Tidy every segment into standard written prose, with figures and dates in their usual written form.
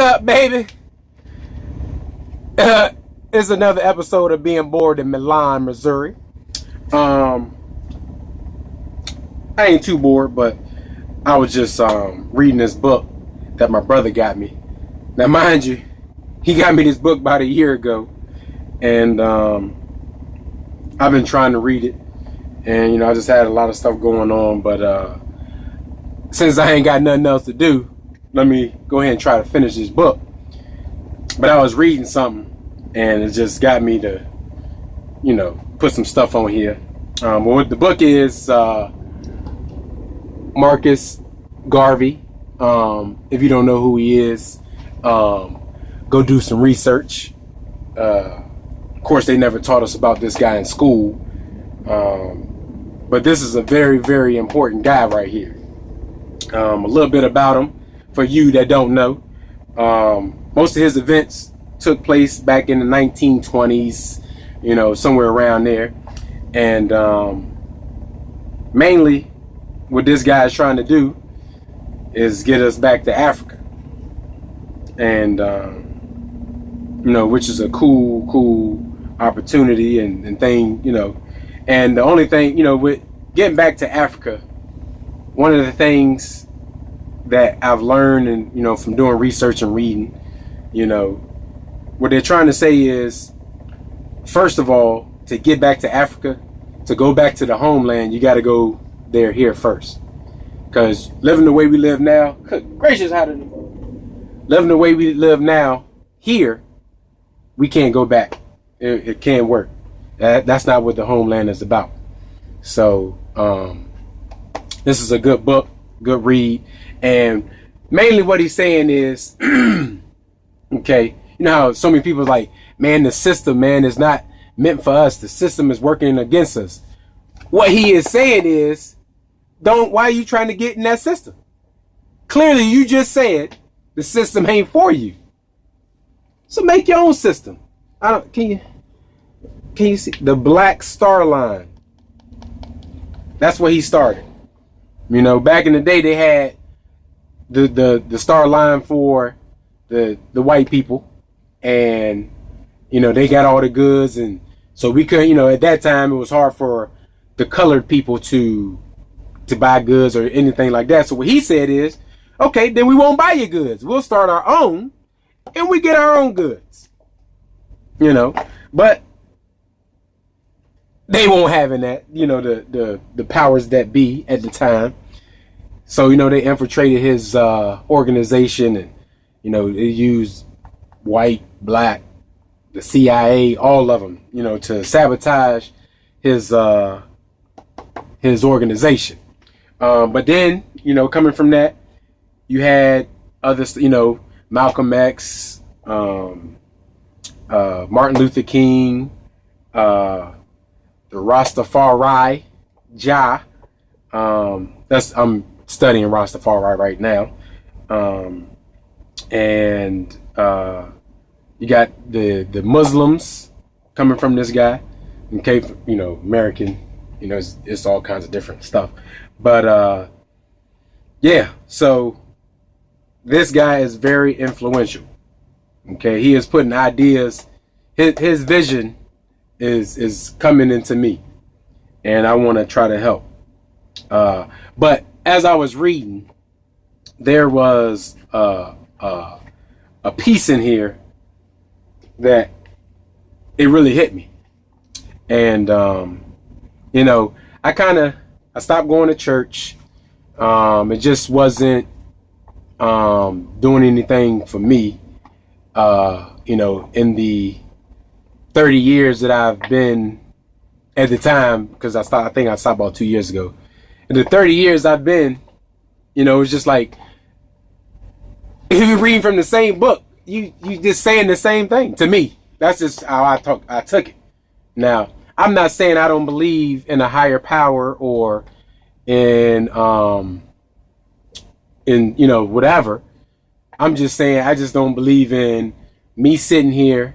up, baby? It's another episode of Being Bored in Milan, Missouri. I ain't too bored, but I was just reading this book that my brother got me. Now, mind you, he got me this book about a year ago, and I've been trying to read it, and I just had a lot of stuff going on. But since I ain't got nothing else to do, let me go ahead and try to finish this book. But I was reading something, and it just got me to, put some stuff on here. What the book is, Marcus Garvey. If you don't know who he is, go do some research. Of course, they never taught us about this guy in school. But this is a very, very important guy right here. A little bit about him for you that don't know. Most of his events took place back in the 1920s, somewhere around there. And mainly what this guy is trying to do is get us back to Africa. And, which is a cool opportunity and thing, And the only thing, with getting back to Africa, one of the things that I've learned and, from doing research and reading, what they're trying to say is, first of all, to get back to Africa, to go back to the homeland, you got to go there here first. Because living the way we live now, good gracious, living the way we live now here, we can't go back. It can't work. That's not what the homeland is about. So this is a good book, good read. And mainly what he's saying is, okay, how so many people are like, man, the system, man, is not meant for us. The system is working against us. What he is saying is, why are you trying to get in that system? Clearly, you just said the system ain't for you. So make your own system. Can you see the Black Star Line? That's what he started. Back in the day, they had the star line for the white people, and they got all the goods, and so we couldn't, at that time it was hard for the colored people to buy goods or anything like that. So what he said is, okay, then we won't buy your goods. We'll start our own, and we get our own goods. But they won't have in that, the powers that be at the time. So, they infiltrated his organization, and, they used white, black, the CIA, all of them, to sabotage his organization. But then, coming from that, you had others, Malcolm X, Martin Luther King, the Rastafari, I'm studying Rastafari right now. And you got the Muslims coming from this guy. Okay, American, it's all kinds of different stuff. But so this guy is very influential. Okay, he is putting ideas, his vision is coming into me, and I want to try to help. But as I was reading, there was a piece in here that it really hit me. And I stopped going to church. It just wasn't doing anything for me. In the 30 years that I've been at the time, because I think I stopped about 2 years ago. In the 30 years I've been, it's just like, if you're reading from the same book, you just saying the same thing to me. That's just how I took it. Now, I'm not saying I don't believe in a higher power or in whatever. I'm just saying I just don't believe in me sitting here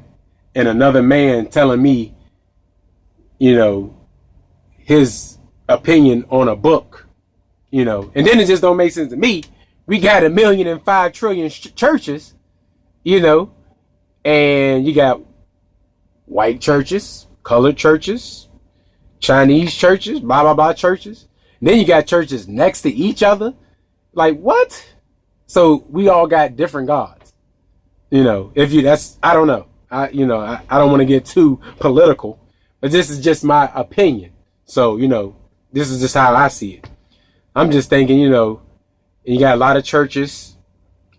and another man telling me, his opinion on a book, and then it just don't make sense to me. We got 1,000,005 trillion churches, you know, and you got white churches, colored churches, Chinese churches, blah, blah, blah churches. And then you got churches next to each other. Like, what? So we all got different gods. You know, I don't know. I don't want to get too political, but this is just my opinion. So, this is just how I see it. I'm just thinking, you got a lot of churches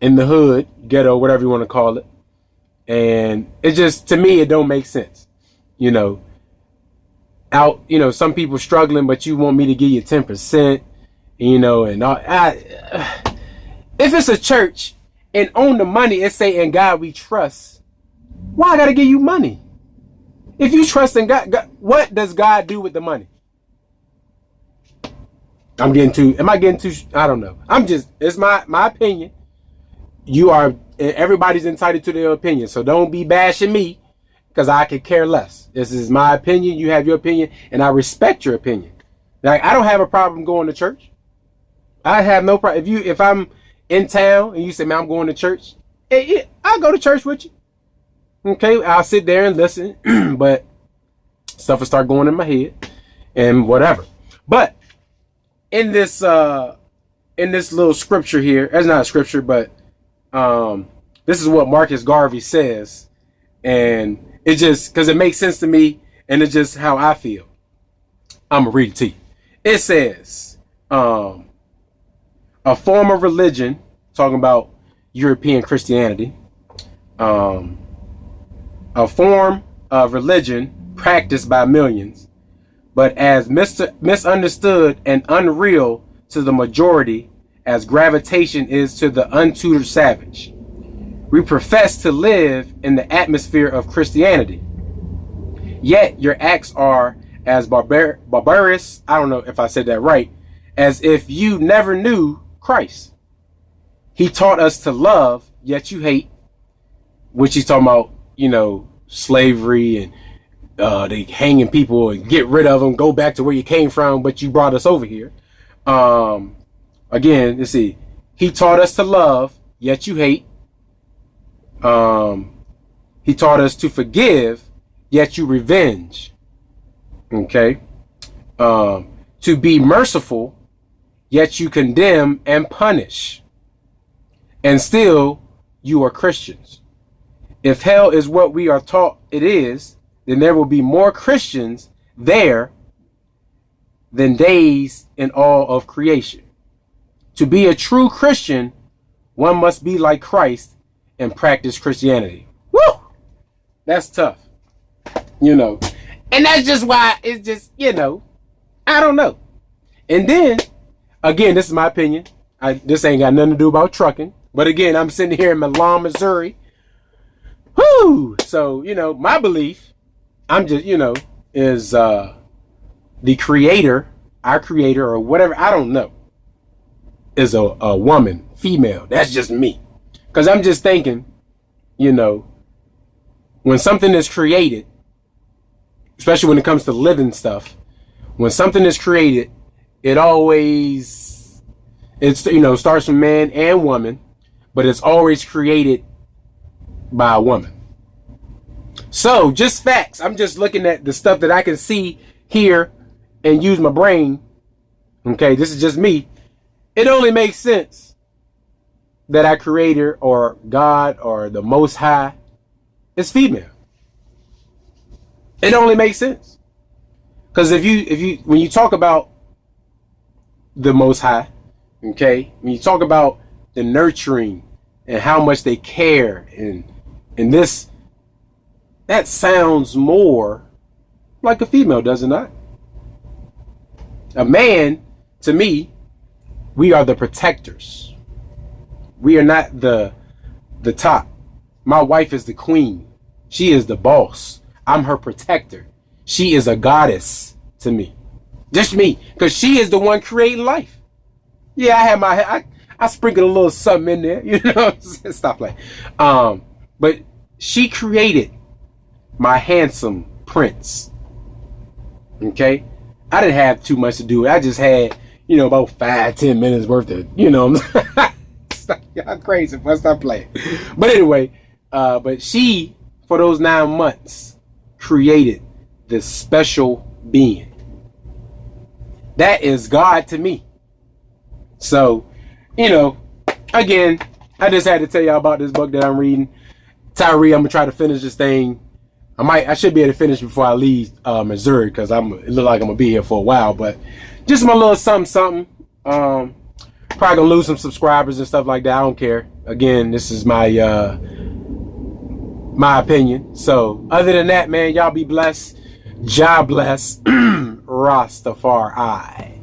in the hood, ghetto, whatever you want to call it. And it just, to me, it don't make sense. Some people struggling, but you want me to give you 10%, and all. If it's a church and on the money, it's saying, "In God we trust," why I gotta give you money? If you trust in God, what does God do with the money? Am I getting too, I don't know. It's my opinion. Everybody's entitled to their opinion. So don't be bashing me because I could care less. This is my opinion. You have your opinion and I respect your opinion. Like, I don't have a problem going to church. I have no problem. If I'm in town and you say, "Man, I'm going to church," I'll go to church with you. Okay, I'll sit there and listen, but stuff will start going in my head and whatever. But in this little scripture here, it's not a scripture, but this is what Marcus Garvey says, and it just because it makes sense to me, and it's just how I feel. I'm gonna read it to you. It says, a form of religion, talking about European Christianity, a form of religion practiced by millions, but as misunderstood and unreal to the majority as gravitation is to the untutored savage. We profess to live in the atmosphere of Christianity, yet your acts are as barbarous, I don't know if I said that right, as if you never knew Christ. He taught us to love, yet you hate, which he's talking about, slavery and they hanging people and get rid of them, go back to where you came from, but you brought us over here. Again, let's see. He taught us to love, yet you hate. He taught us to forgive, yet you revenge. Okay. To be merciful, yet you condemn and punish. And still, you are Christians. If hell is what we are taught it is, then there will be more Christians there than days in all of creation. To be a true Christian, one must be like Christ and practice Christianity. Woo! That's tough. And that's just why it's just, I don't know. And then, again, this is my opinion. This ain't got nothing to do about trucking. But again, I'm sitting here in Milan, Missouri. Whoo! So, my belief, I'm just, is the creator, our creator, or whatever, I don't know, is a woman, female. That's just me. Because I'm just thinking, when something is created, especially when it comes to living stuff, when something is created, it always, starts from man and woman, but it's always created by a woman. So, just facts. I'm just looking at the stuff that I can see, hear, and use my brain. Okay, this is just me. It only makes sense that our creator or God or the Most High is female. It only makes sense. Because when you talk about the Most High, okay, when you talk about the nurturing and how much they care and this, that sounds more like a female, does it not? A man, to me, we are the protectors. We are not the top. My wife is the queen. She is the boss. I'm her protector. She is a goddess to me. Just me. Because she is the one creating life. Yeah, I have I sprinkled a little something in there. Stop playing. But she created my handsome prince. Okay? I didn't have too much to do. I just had, about 5-10 minutes worth of, Stop, y'all crazy. But stop playing. But anyway, But she, for those 9 months, created this special being. That is God to me. So, again, I just had to tell y'all about this book that I'm reading. Tyree, I'm gonna try to finish this thing. I should be able to finish before I leave Missouri, because it look like I'm gonna be here for a while. But just my little something. Probably gonna lose some subscribers and stuff like that. I don't care. Again, this is my opinion. So other than that, man, y'all be blessed. Jah bless. Rastafari.